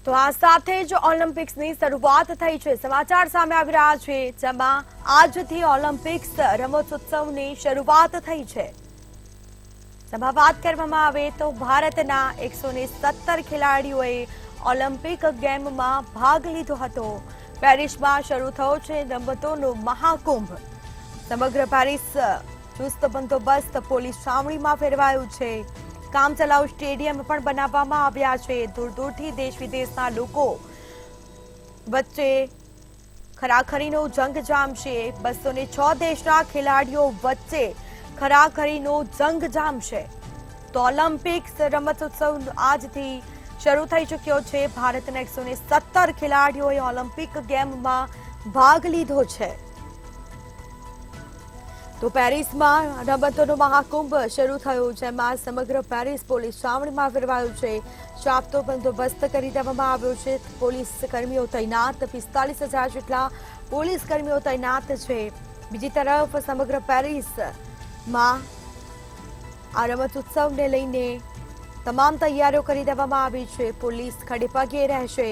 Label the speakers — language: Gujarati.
Speaker 1: તો આ સાથે જ ઓલિમ્પિક્સની શરૂઆત થઈ છે। સમાચાર સામે આવી રહ્યા છે, જેમાં આજથી ઓલિમ્પિક્સ રમતોત્સવની શરૂઆત થઈ છે। જેમાં વાત કરવામાં આવે તો ભારતના 117 ખેલાડીઓએ ઓલિમ્પિક ગેમમાં ભાગ લીધો હતો। પેરિસમાં શરૂ થયો છે રમતોનો મહાકુંભ। સમગ્ર પેરિસ ચુસ્ત બંદોબસ્ત પોલીસ છાવણીમાં ફેરવાયું છે। કામચલાઉ સ્ટેડિયમ પણ બનાવવામાં આવ્યા છે। દૂર દૂરથી દેશ વિદેશના લોકો વચ્ચે ખરાખરીનો જંગ જામશે। 206 દેશના ખેલાડીઓ વચ્ચે ખરાખરીનો જંગ જામશે। તો ઓલિમ્પિક્સ રમતોત્સવ આજથી શરૂ થઈ ચૂક્યો છે। ભારતના 117 ખેલાડીઓએ ઓલિમ્પિક ગેમમાં ભાગ લીધો છે। તો પેરિસમાં રમતોનો મહાકુંભ શરૂ થયો, જેમાં સમગ્ર પેરિસ પોલીસ છાવણીમાં ફેરવાયું છે। ચાપતો બંદોબસ્ત કરી દેવામાં આવ્યો છે। પોલીસ કર્મીઓ તૈનાત, 45,000 જેટલા પોલીસ કર્મીઓ તૈનાત છે। બીજી તરફ સમગ્ર પેરિસમાં આ રમતોત્સવને લઈને તમામ તૈયારીઓ કરી દેવામાં આવી છે। પોલીસ ખડેપગે રહેશે।